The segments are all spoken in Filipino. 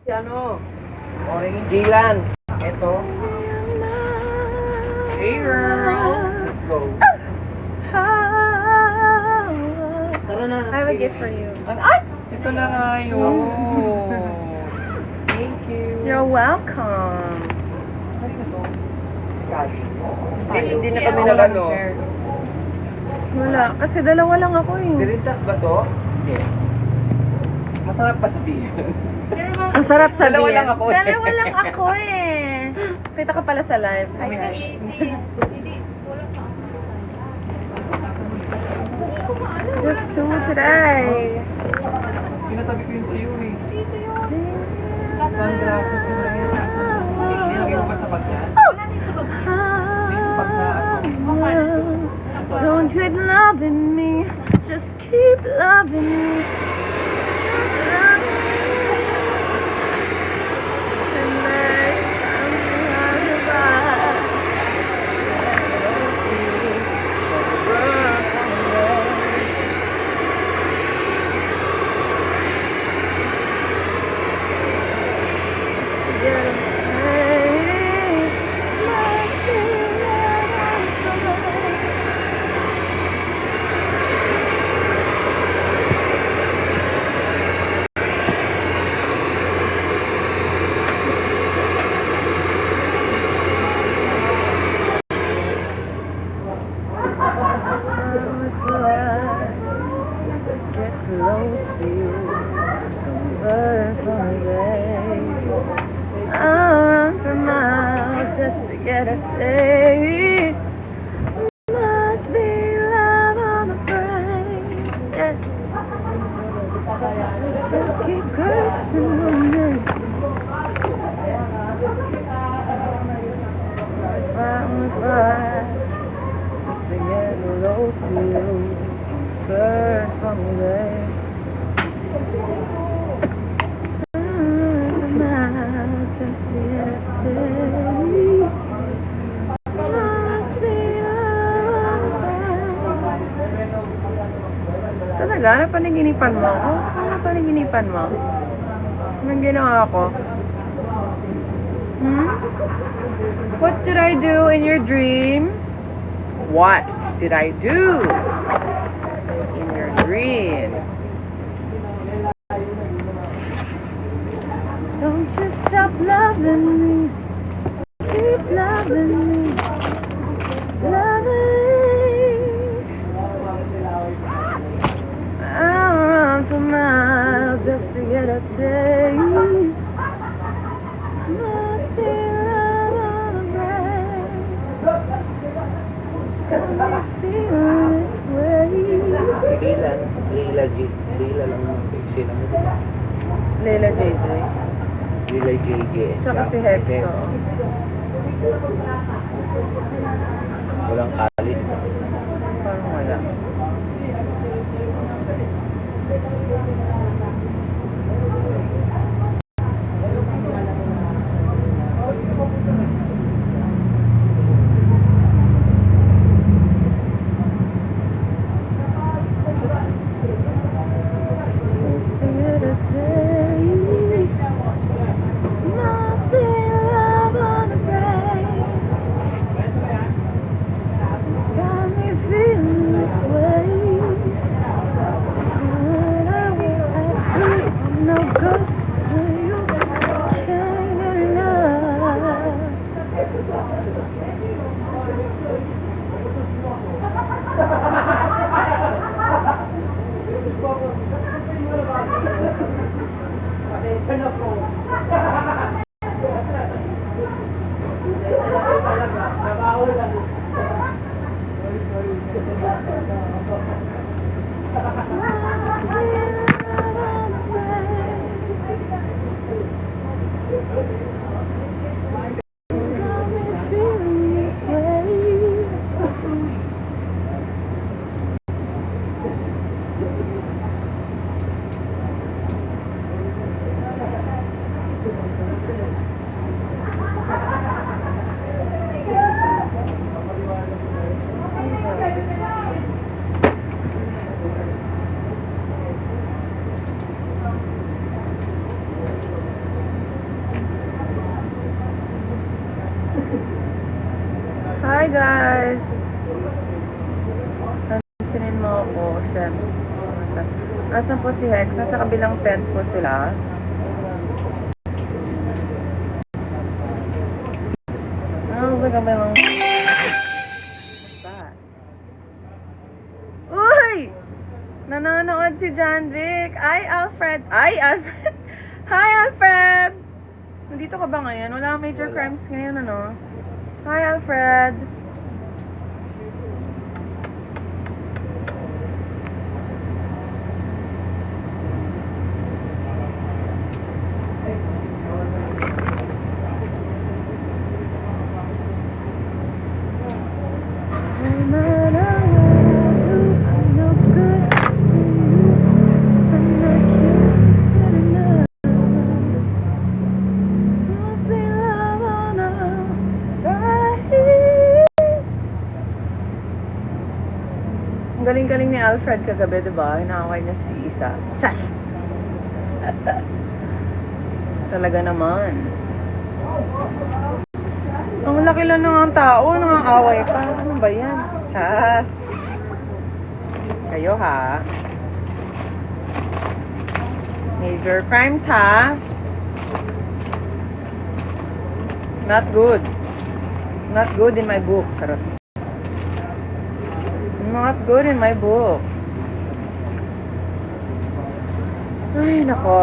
Ano? Orange. Dylan. Ito. Hey girl. Let's go. Tara na. I have a gift for you. Ay! Ito na nga yun. Thank you. You're welcome. Hindi na kami nag-ano. Wala. Kasi dalawa lang ako eh. Dirintas ba to? Hindi. Masarap pa sabihin. Ang sarap sabihin. Dalawa lang ako eh. Dalawa lang ako eh. Kita ka pala sa live. Hi guys. Just two today. Pinatabi ko yun sa iyo eh. Sunglasses na yun. Nilagay mo ba sa bag niya? Don't quit loving me. Just keep loving me. Just to get a taste. Must be love on the brain. Yeah. So keep cursing on me. That's why I'm fire. Just to get close to you. Burn from there. Just to get a taste. Must be love. Talaga? Napanaginipan mo ako? Ano napanaginipan mo? Anong ginawa ko? What did I do in your dream? What did I do in your dream? Don't you stop loving me. Keep loving me. Loving. I'll run for miles just to get a taste. Must be love on the brain. It's got me feeling this way. Leila lang ang sila mo. Leila JJ. Leila JJ. Tsaka si Hexo. Walang kalit. Parang wala. Just to get a taste. Must be love on the brain. It's got me feeling this way. I'm no good for you. Can't get enough. Must be love on the brain. It's got me feeling this way. guys! Pansinin mo ako, Shems. Nasaan po si Hex? Nasa kabilang tent po sila. Nasa kabilang... What's that? Uy! Nanonood si John Vic. Ay, Alfred! Ay, Alfred! Hi, Alfred! Nandito ka ba ngayon? Wala kang major crimes ngayon, ano? Hi, Alfred! Ang galing-galing ni Alfred kagabi, diba? Hinakakay niya si Isa. Chas! Talaga naman. Ang laki lang ng ang tao, nangangaway pa. Ano ba yan? Chas! Kayo ha? Major crimes ha? Not good. Not good in my book. Charot. Not good in my book. Ay, nako.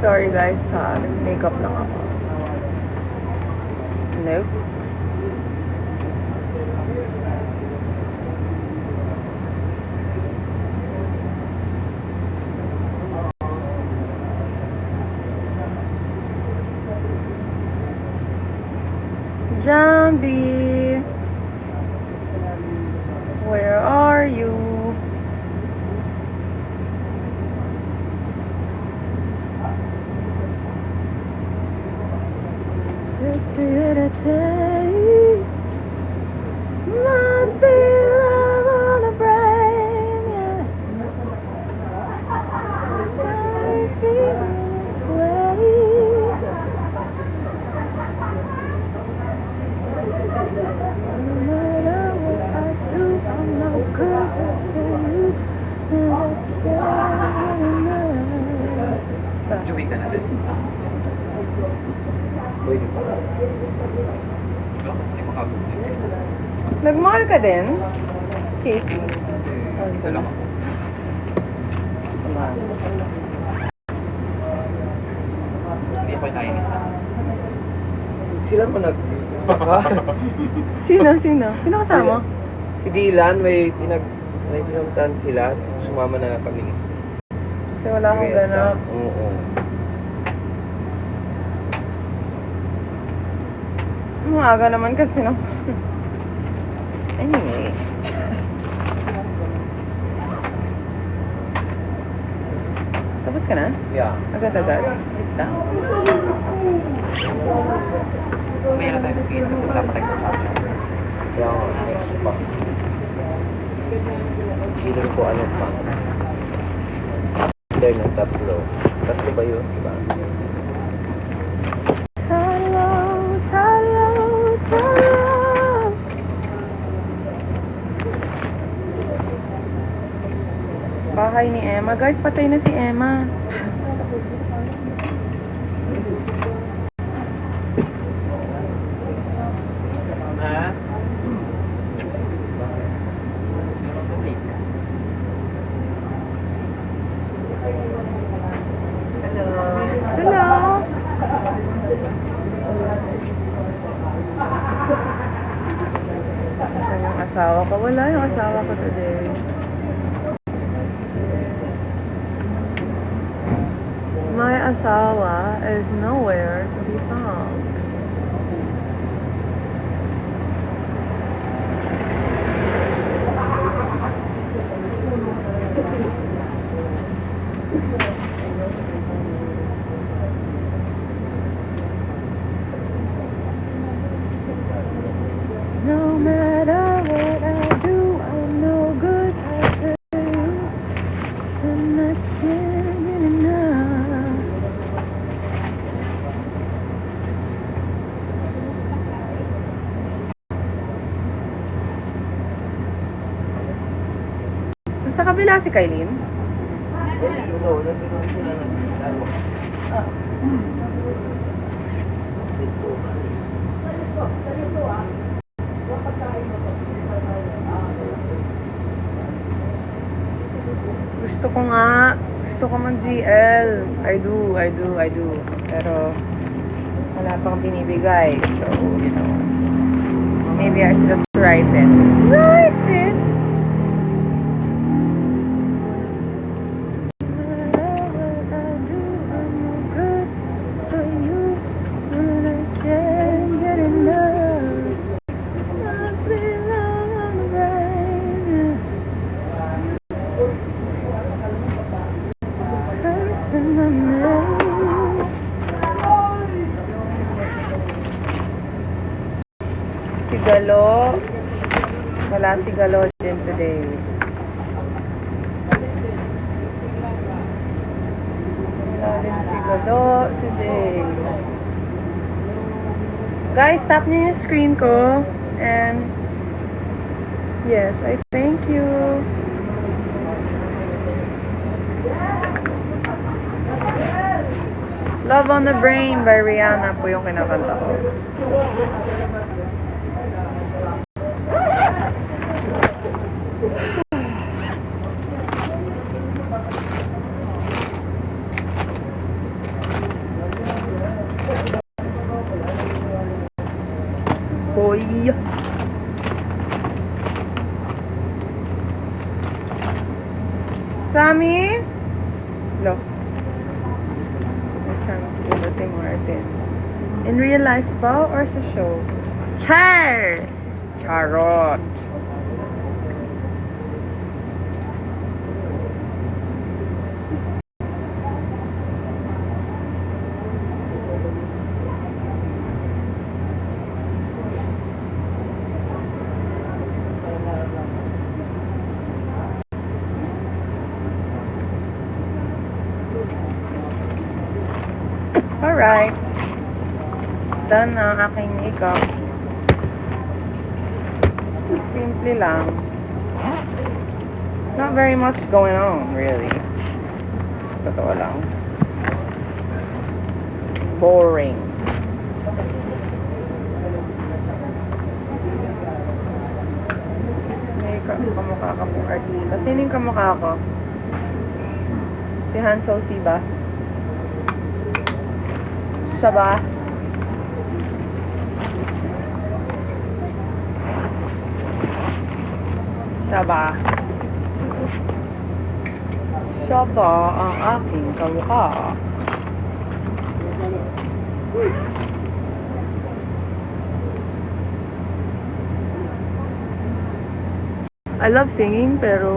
Sorry guys, makeup lang ako. Nope. Jambi, where are you? Just to get a taste, must be love on the brain, yeah. Sky feeling this way. No matter what I do, I'm no good to you, and I can't get enough. Joey ka na din. Pwede pa. Bakit hindi makabukit? Nagmahal ka din? Casey? Dito lang ako. Hindi ako kaya isa. Sila mo nag... Sino? Sino kasama? Si Dylan, may pinuntahan sila. Sumama na kami. Kasi wala akong ganap. Oo. Maaga naman kasi, no? Anyway. Tapos ka na? Yeah. Agad-agad? Wait lang. Mayroon tayong case kasi wala pa tayo sa charger. Kaya nga, next pa. Either ko ano pa. Either ng tatlo. Tatlo ba yun? Diba? Bahay ni Emma. Guys, patay na si Emma. Ha? Hello. Nasaan yung asawa ko? Wala yung asawa ko today. asawa is nowhere to be found. No matter what I do, I'm no good after you, and I can't get enough. Nasa kabila si Kailin? Oo, nandun sila ng dalawa. Dito. Gusto ko mag-GL. I do. Pero, wala pang binibigay. So, you know, maybe I should just write it. Write it! Si Galo, wala si Galo din today. Wala din si Galo today. Guys, tap niyo yung screen ko. And, yes, I thank you. Love on the Brain by Rihanna po yung kinakanta ko. Boy. Sammy? Lo. May chance ko ba si Martin? In real life ba or sa show? Char! Charot. Alright. Done na ang aking makeup. Simple lang. Not very much going on, really. Totoo lang. Boring. May kamukha ka pong artista. Sino yung kamukha ko? Si Hanso Si ba? Siya ba? Siya ba? Siya ba ang aking kamukha? I love singing, pero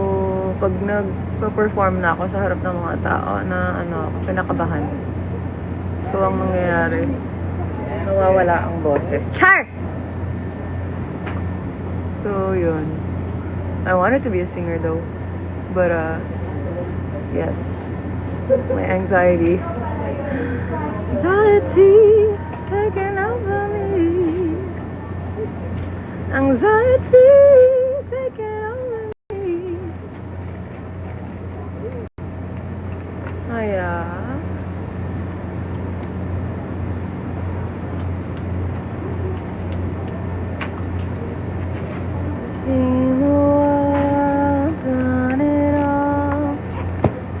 pag nag-perform na ako sa harap ng mga tao na pinakabahan. So, ang nangyayari, nawawala ang boses. Char! So, yun. I wanted to be a singer though. But, yes. My anxiety. Anxiety taking over me. Anxiety taking over me. Aya. Seen the world, done it all.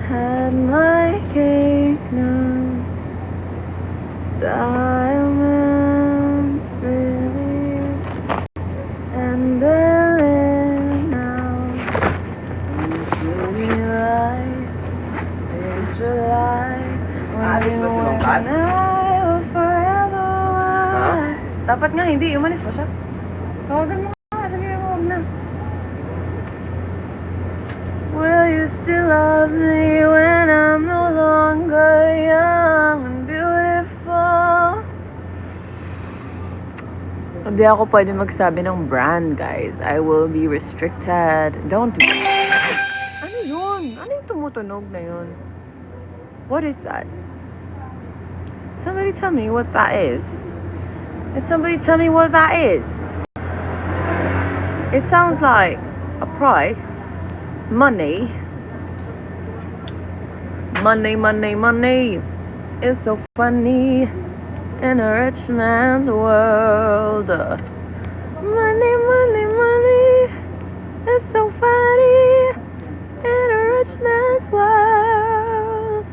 Had my cake now. Diamonds, really, and Berlin. Bangkat? And I will forever Ha? Dapat nga, hindi. Umalis pa siya. Tawagan mo nga. Sabihin mo, wag na. Will you still love me when I'm no longer young and beautiful? Hindi ako pwede magsabi ng brand, guys. I will be restricted. Don't do that. Ano yun? Ano yung tumutunog na yun? What is that? Somebody tell me what that is. And somebody tell me what that is. It sounds like a price. Money. Money, money, money. It's so funny. In a rich man's world. Money, money, money. It's so funny. In a rich man's world.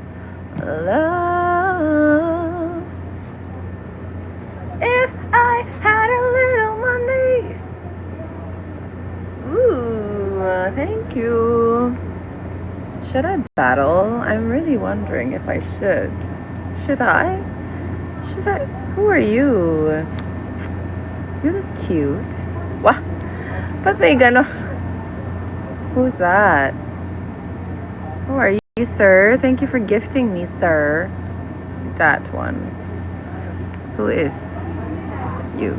Love. If I had a little money. Ooh, thank you. Should I battle? I'm really wondering if I should. Should I? Should I? Who are you? You look cute. What? Ba't may gano'n? Who's that? Who are you, sir? Thank you for gifting me, sir. That one. Who is you?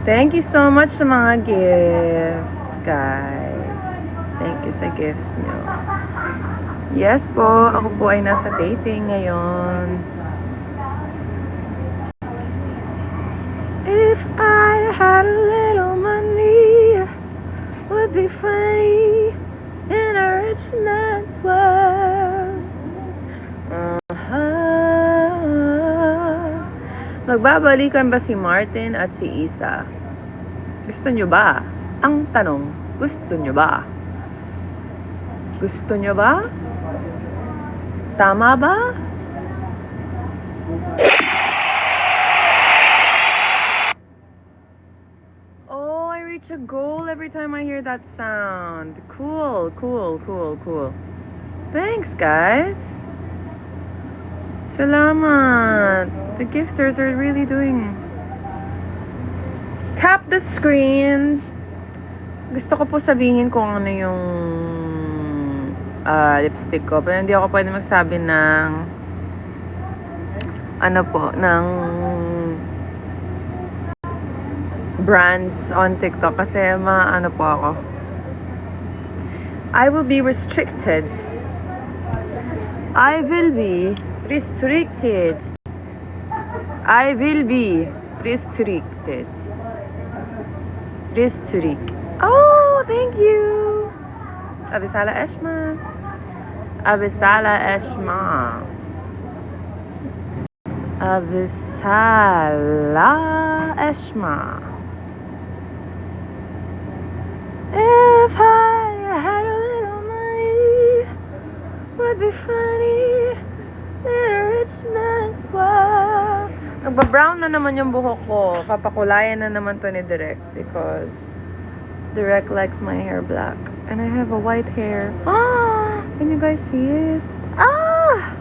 Thank you so much sa mga gift, guys. Thank you sa gifts nyo. Yes po, ako po ay nasa taping ngayon. If I had a little money, would be funny in a rich man's world. Magbabalikan ba si Martin at si Isa? Gusto nyo ba? Ang tanong, gusto nyo ba? Gusto nyo ba? Tama ba? Oh, I reach a goal every time I hear that sound. Cool, cool, cool, cool. Thanks, guys. Salamat. The gifters are really doing... Tap the screen. Gusto ko po sabihin kung ano yung lipstick ko. Pero hindi ako pwede magsabi ng ano po, ng brands on TikTok kasi ano po ako. I will be restricted. I will be restricted. I will be restricted. Oh, thank you. Abisala Eshma. Abisala Eshma. Abisala Eshma. If I had a little money, would be funny in a rich man's world. Nagba-brown na naman yung buhok ko. Papakulayan na naman to ni Direk because Direk likes my hair black. And I have a white hair. Ah! Can you guys see it? Ah!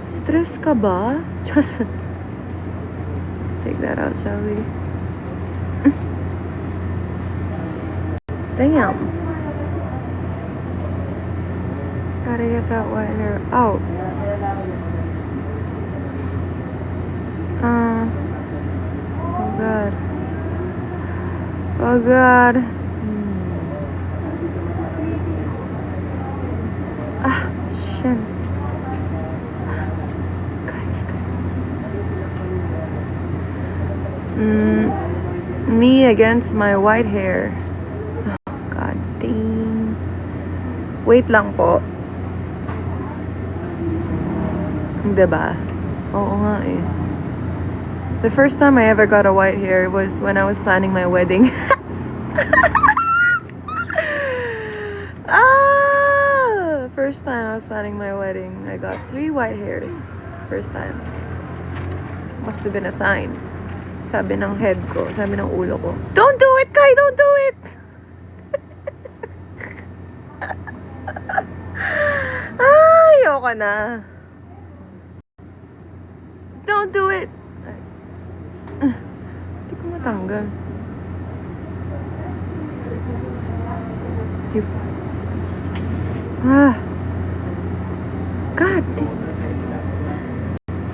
Stress ka ba? Just... Let's take that out, shall we? Damn. Gotta get that white hair out. Oh god. Oh god. Ah, shims. Me against my white hair. Oh god dang. Wait lang po. Diba? Oo nga eh. The first time I ever got a white hair was when I was planning my wedding. First time I was planning my wedding, I got 3 white hairs. First time. Must have been a sign. Sabi ng head ko, sabi ng ulo ko, "Don't do it, Kai! Don't do it!" Ayoko na. do it. Hindi ko matanggal. God.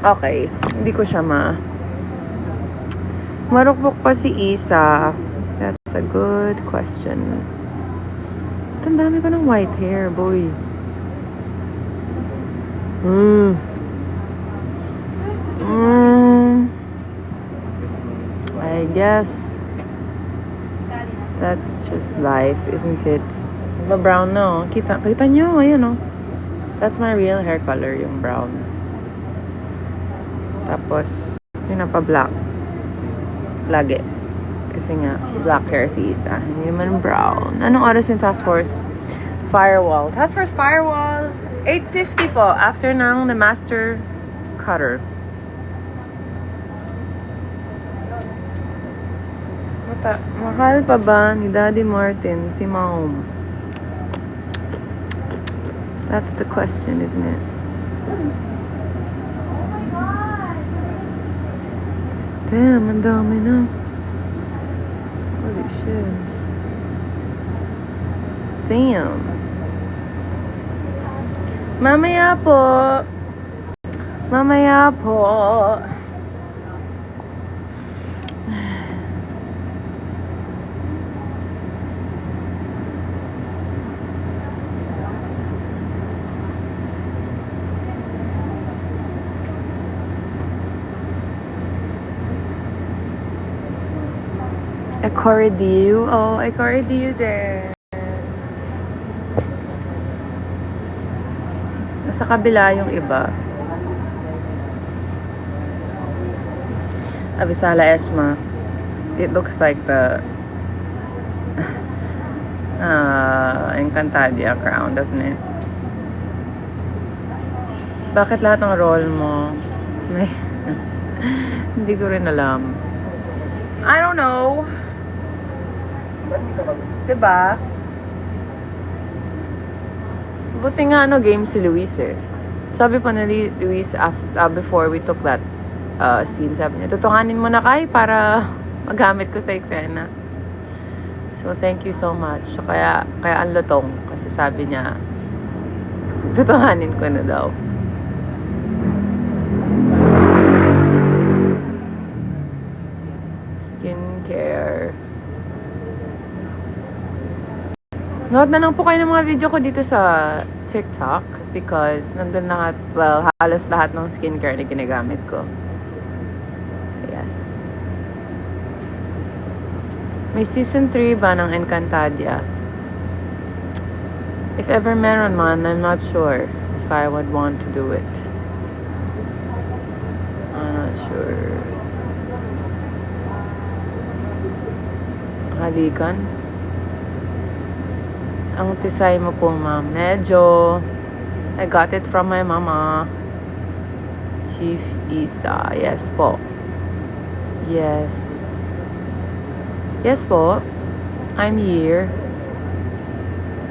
Okay. Hindi ko siya marukbok pa si Isa. That's a good question. Ang dami ko ng white hair, boy. I guess that's just life, isn't it? Brown no. Kita nyo, ayan oh. That's my real hair color, yung brown. Tapos, yung napa-black. Lagi. Kasi nga, black hair si Isa. Hindi naman brown. Anong oras yung Task Force Firewall? Task Force Firewall, 8:50 po. After ng The Master Cutter. Mahal pa ba ni Daddy Martin si Mom? That's the question, isn't it? Damn, ang dami na. Holy shit. Damn. Mamaya po. Mamaya po. Ecoridiu. Oh, Ecoridiu din. Nasa kabila yung iba. Avisala Esma. It looks like the Encantadia crown, doesn't it? Bakit lahat ng roll mo may hindi ko rin alam. I don't know. Diba? Buti nga game si Luis eh. Sabi pa ni Luis before we took that scene, sabi niya, tutunganin mo na Kai para magamit ko sa eksena. So thank you so much. So, kaya ang lutong kasi sabi niya tutunganin ko na daw. Skincare. Nood na lang po kayo ng mga video ko dito sa TikTok because nandun na halos lahat ng skincare na ginagamit ko. Yes. May season 3 ba ng Encantadia? If ever meron man, I'm not sure if I would want to do it. I'm not sure. Halikan? Ang tisay mo po, ma'am. Medyo. I got it from my mama. Chief Isa. Yes po. Yes. Yes po. I'm here.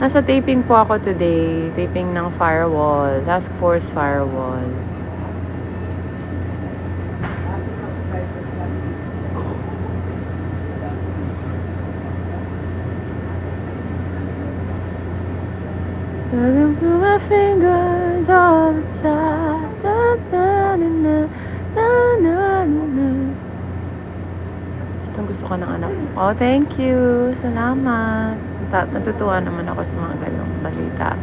Nasa taping po ako today. Taping ng Firewall. Task Force Firewall. Looking through my fingers all the time. Na, na, na, na, na, na, na, na. Gusto ko ng anak mo. Oh, thank you. Salamat. Natutuwa naman ako sa mga ganong balita.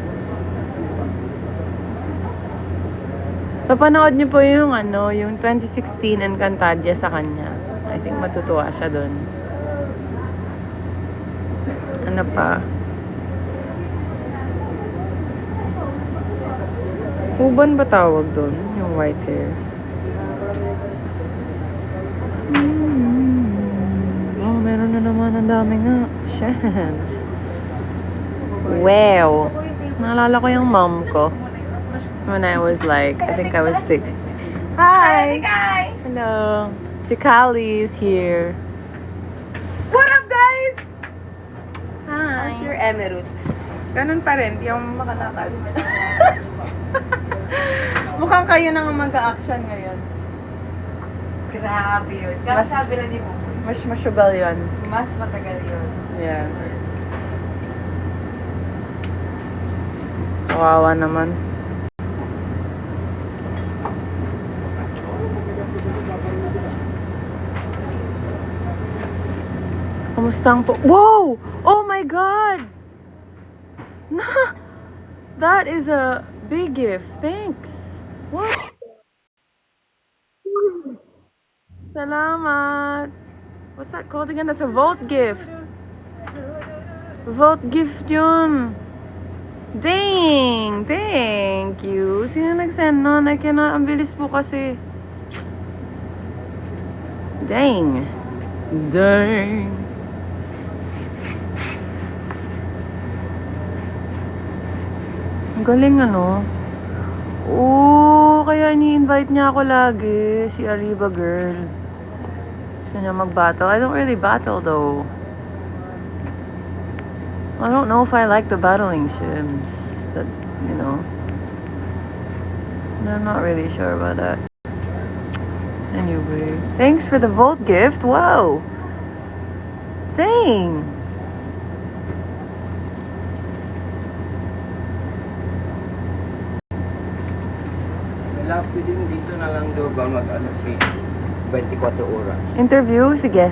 Papanood niyo po yung yung 2016 Encantadia sa kanya. I think matutuwa siya dun. Ano pa? Uban ba tawag doon? Yung white hair. Oh, meron na naman. Ang dami nga. Shams. Wow. Naalala ko yung mom ko. When I was like, I think I was 6. Hi! Hello. Si Kali is here. What up, guys? Hi. How's your emerald? Ganun pa rin. Di ako makalakad. Mukhang kayo nang mag-a-action ngayon. Grabe yun. Kaya Mas- sabi lang ni mo, Mas masyugal yun. mas matagal yun. Yeah. Kawawa naman. Kumusta ang po? Wow! Oh my God! That is a big gift. Thanks. What? Salamat. What's that called again? That's a vote gift. Vote gift yun. Dang! Thank you. Sino nag-send nun? I cannot. Ang bilis po kasi. Dang. Dang. Ang galing ano. Oo, kaya ini-invite niya ako lagi. Si Ariba girl. Gusto niya mag-battle. I don't really battle though. I don't know if I like the battling shims. That, you know. I'm not really sure about that. Anyway. Thanks for the Volt gift. Whoa. Dang. Last din dito na lang daw ba mag-ano si 24 oras. Interview? Sige.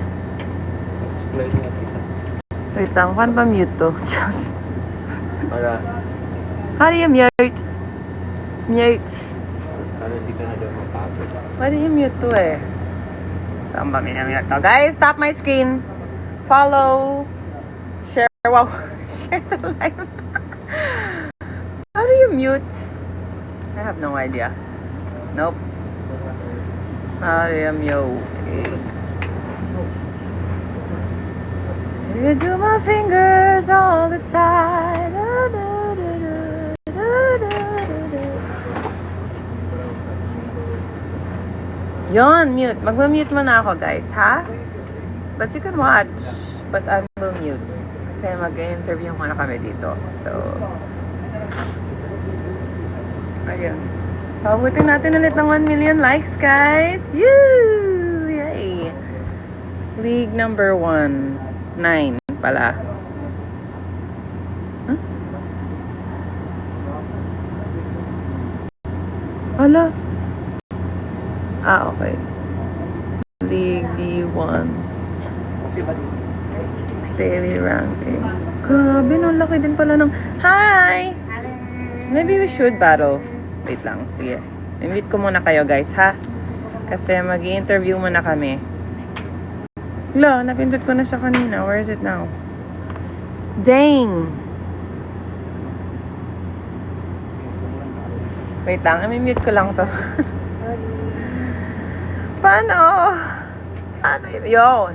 Explain nga kita. Wait lang. Paano ba mute to? Just. Para, How do you mute? Mute. para di ka na daw mapagod. Pwede i-mute to eh. Saan ba minamute to? Guys, tap my screen. Follow. Share. Wow. Share the live. How do you mute? I have no idea. Nope. How do you mute it? Stick it to my fingers all the time. Da, da, da, da, da, da, da, da. Yon, mute. Mag-mute muna ako, guys, ha? But you can watch. But I will mute. Kasi mag-interview muna kami dito. So, ayun. Pabutin natin ulit ng 1 million likes, guys. Yay! Yay! League number 1. 9 pala. Huh? Hala. Ah, okay. League D1. Daily ranking. Grabe, no, laki din pala ng... Hi! Maybe we should battle. Wait lang, sige. Invite ko muna kayo, guys, ha? Kasi mag-i-interview muna kami. Wala, napindot ko na siya kanina. Where is it now? Dang! Wait lang, i-mute ko lang to. Paano? Paano yun? Yun.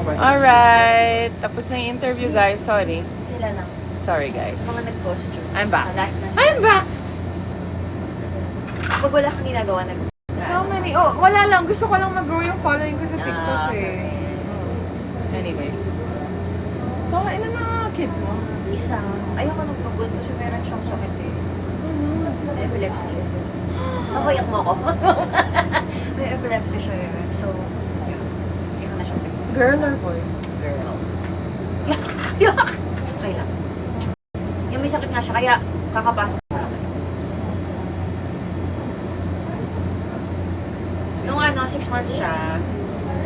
Alright. Tapos na yung interview, guys. Sorry. Sila lang. Sorry, guys. Mga nag-costume. I'm back. Last na I'm back! Pag wala kang ginagawa, How many? Oh, wala lang. Gusto ko lang mag-grow yung following ko sa TikTok eh. Anyway. So, ilan na kids mo? Isa. Ayoko nagtugod kasi meron siyang sakit eh. Epilepsy siya. Nakuyak mo ako. May epilepsy siya eh. So, yun. Hindi ko na siya pick. Girl or boy? Girl. Yak! Okay lang. Yung may sakit nga siya, kaya kakapasok ko lang. Nung 6 months siya,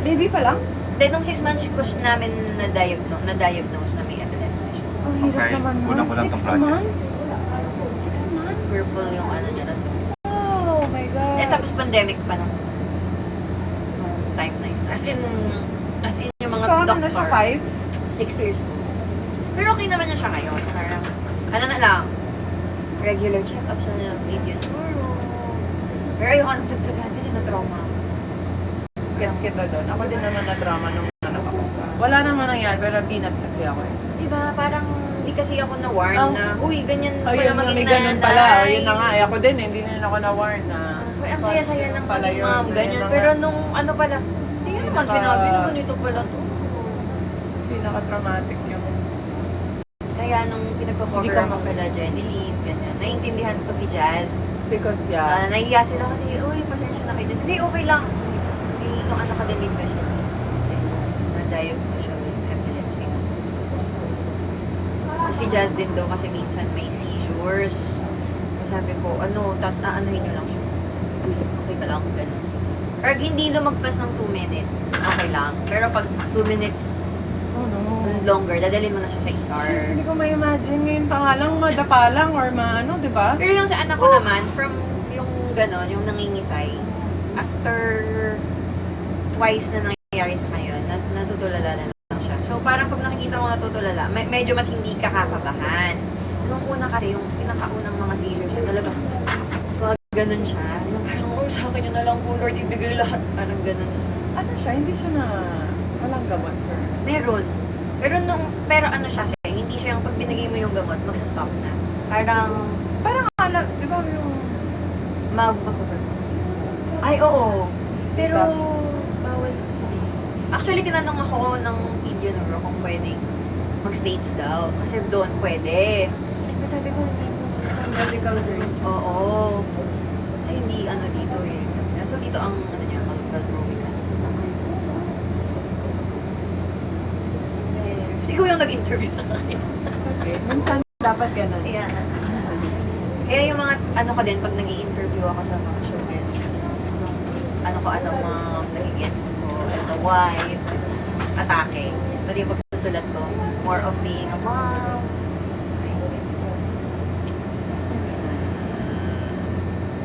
Baby pa lang? then nung 6 months ko siya namin na-diagnose na may epilepsy siya. Ang hirap Okay. naman nun. Kulang-kulang 6 tong project. months? 6 months? Purple yung niya. Oh my God. Tapos pandemic pa nung time na yun. As in yung mga So, ano doctor. na siya? 5? 6 years. Pero okay naman na siya ngayon. Parang, na lang, regular check-ups na maybe yun. Pero ayoko nagtagtagan, hindi na trauma. Gets kita doon. Ako din naman na drama nung anak ako sa... Wala naman nangyari, pero binat kasi ako eh. Diba, parang hindi kasi ako na-warn Oh. na, uy, ganyan Oh, yun, may ganun pala. Oh, yun na nga. Eh, ako din, hindi na ako na-warn na... Uy, ang saya-saya ng pala maging yun. mom, Ayun ganyan. na Pero nga. nung pala, hindi nyo naman sinabi na ganito pala to. Pinaka-traumatic yung... Kaya nung pinagpa-cover Hindi ka ako kala Jenny Lynn, ganyan, naiintindihan ko si Jazz. Because, yeah. Nahiya sila kasi, uy, pasensya na kay Jazz. Hindi, okay lang. Yung anak ka din may special needs. Kasi na-diagnose siya with epilepsy. Si Jazz din daw kasi minsan may seizures. So sabi ko, aanahin nyo lang siya. Uy, okay ka lang, gano'n. Pag hindi lumagpas ng 2 minutes, okay lang. Pero pag 2 minutes Oh no. longer, dadalhin mo na siya sa ER. Sis, hindi ko ma-imagine ngayon pa nga lang, madapa lang or maano, di ba? Pero yung sa anak ko naman, from yung gano'n, yung nangingisay, after twice na nangyayari sa kanya, natutulala na lang siya. So parang pag nakikita mo natutulala, medyo mas hindi ka kakabahan. Nung una kasi, yung pinakaunang mga seizures siya, talaga, gano'n siya. Yung parang, sa akin yun na lang po, Lord, ibigay lahat. Parang gano'n. Ano siya? Hindi siya na... Walang gamot for... Meron. Pero ano siya, hindi siya yung pag binigay mo yung gamot, magsa-stop na. Parang, Parang akala, di ba yung... Ay, oo. Pero, Diba? bawal kasi. Actually, tinanong ako ng Indian Neuro kung pwedeng mag-states daw. Kasi doon pwede. Pero sabi ko, hindi po kasi Medical grade. Oo. Kasi hindi dito eh. So, dito ang niya, mag-growing na. Ikaw yung nag-interview sa akin. It's okay. Minsan dapat ganun. Yeah. Kaya yung mga, ko din, pag nag-i-interview ako sa mga showbiz, ko as a mom, nagigets ko as a wife, atake. Pero yung pagsusulat ko, more of being a mom.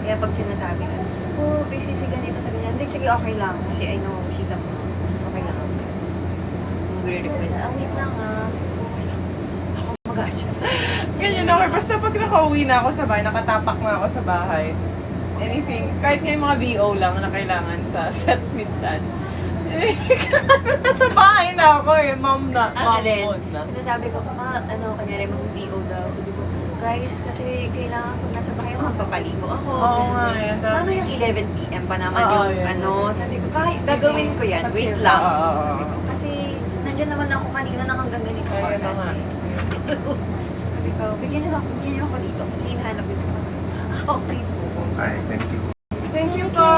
Kaya pag sinasabi ko, busy si ganito sa ganyan, hindi, sige, okay lang. Kasi I know she's a mom. Okay lang. Kung request, wait lang okay lang. Ako mag-adjust. Ganyan ako. Basta pag nakauwi na ako sa bahay, nakatapak na ako sa bahay, anything, kahit nga yung mga VO lang na kailangan sa set minsan. Nasa bahay na ako eh, mom na. Ano din, mode na. sinasabi ko, kanyari mag-VO daw. Sabi ko, guys, kasi kailangan ko nasa bahay ako, magpapaligo ako. Oo nga, yan. Mamayang 11 p.m. pa naman Oo, yung yun. sabi ko, kahit gagawin ko yan, wait lang. Oo. Sabi ko, kasi nandyan naman ako kanina na hanggang ganito Ayun na oras nga. eh. So, sabi ko, bigyan niyo ako dito kasi hinahanap dito sa okay po. Okay, thank you. Thank you po.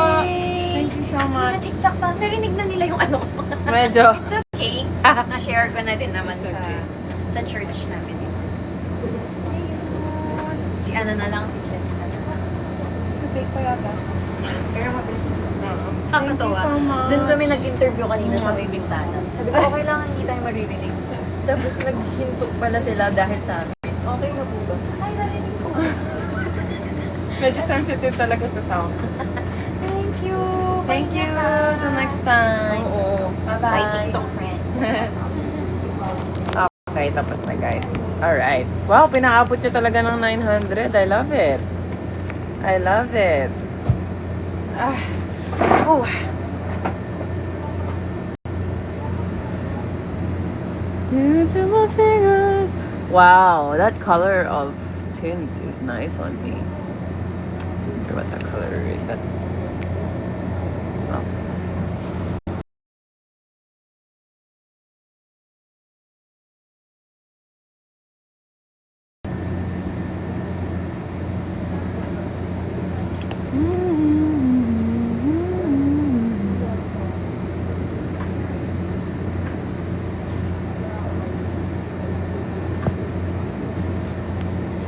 Thank you so Mga much. TikTok fans, narinig na nila yung ko. Medyo. It's okay. Na-share ko na din naman It's okay. sa church namin. Si Ana na lang, si Chess na lang. Bake pa yata. Pero mabilis. Thank you so much. Doon kami nag-interview kanina sa may bintana. Sabi ko, okay lang, hindi tayo maririnig. Tapos naghinto pala sila dahil sa amin. Okay na po ba? Ay, narinig po. Medyo sensitive talaga sa sound. Thank you. Thank you. Till next time. Oo. Bye-bye. Bye, TikTok friends. Okay, tapos na guys. Alright. Wow, pinaabot nyo talaga ng 900. I love it. I love it. Ah. Into my fingers. Wow, that color of tint is nice on me. I wonder what that color is. That's. Oh.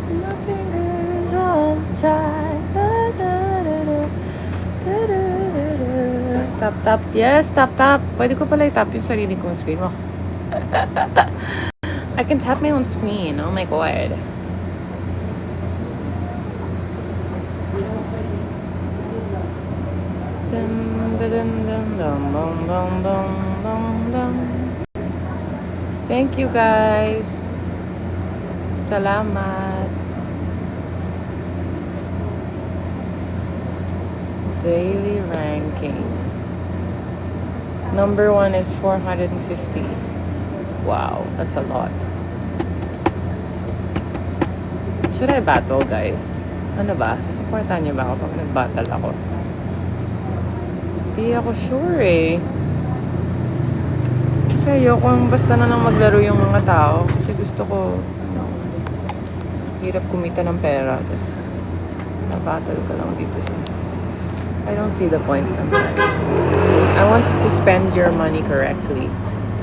My fingers all the time. Tap, tap. Yes, tap, tap. Pwede ko pala i-tap yung sarili kong screen mo. I can tap my own screen. Oh my god. Dun, dun, dun, dun, dun, dun, dun, dun, dun, dun. Thank you guys. Salamat. Daily ranking. Number 1 is 450. Wow, that's a lot. Should I battle, guys? Ano ba? Supportan niyo ba ako pag nag-battle ako? Di ako sure eh. Kasi ayokong basta na lang maglaro yung mga tao. Kasi gusto ko, hirap kumita ng pera. Tapos, na-battle ka lang dito sa... I don't see the point sometimes. I want you to spend your money correctly.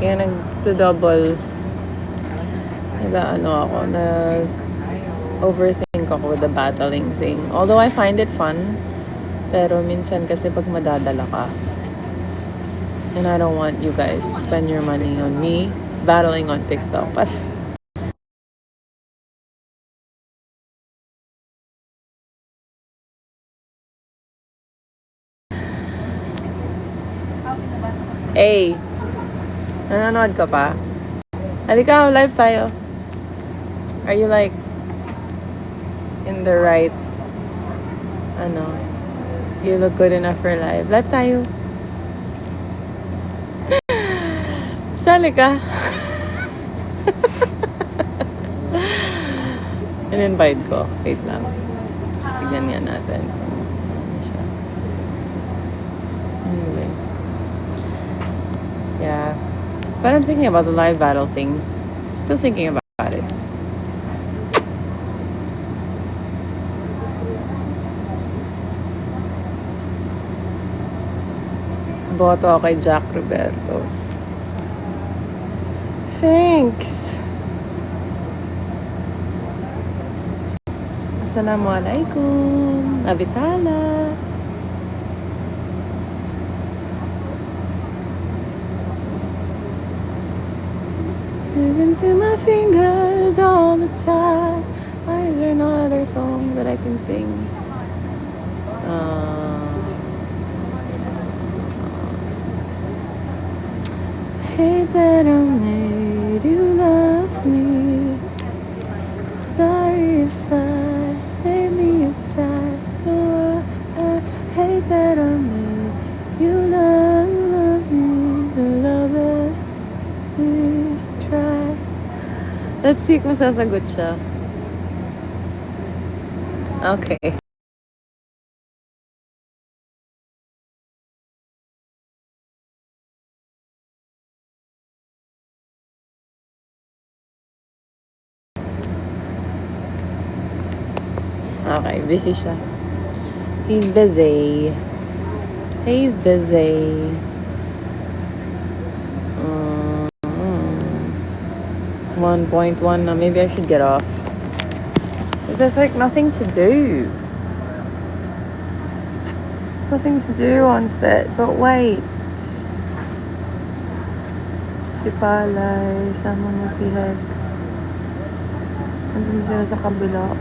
Kaya nag-double... overthink ako with the battling thing. Although I find it fun, pero minsan kasi pag madadala ka, and I don't want you guys to spend your money on me battling on TikTok. But hey, nanonood ka pa? Halika, live tayo. Are you like in the right, you look good enough for live? Live tayo. Sali ka. In-invite ko. Wait lang. Tignan nga natin. Ano siya. Anyway. Yeah. But I'm thinking about the live battle things. Still thinking about it. Boto ako kay Jack Roberto. Thanks. Assalamualaikum. Abisala. Into my fingers all the time. Why is there no other song that I can sing? Hate that I made you love me. Sorry if I made me a type. Oh, I hate that I made you love me. Love it. We try. Let's see kung sasagot siya. Okay. Okay, busy siya. He's busy. He's busy. 1.1 na. Maybe I should get off. There's like nothing to do. There's nothing to do on set. But wait. Si Palay, sama mo si Hex. Nandiyan sila sa kabila.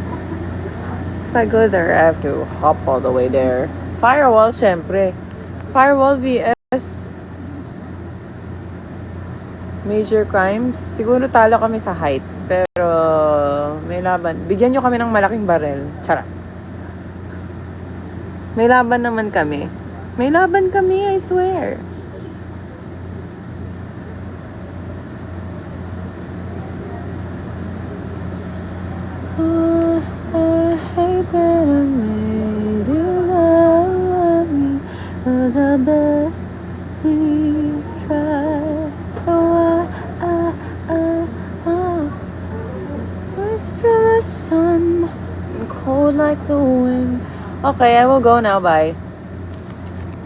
If I go there, I have to hop all the way there. Firewall, syempre. Firewall vs. Major crimes. Siguro talo kami sa height. Pero may laban. Bigyan nyo kami ng malaking barel. Charas. May laban naman kami. May laban kami, I swear. like the wind. Okay, I will go now. Bye.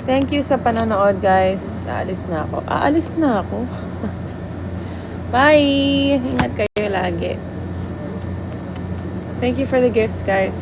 Thank you sa panonood, guys. Aalis na ako. Bye! Ingat kayo lagi. Thank you for the gifts, guys.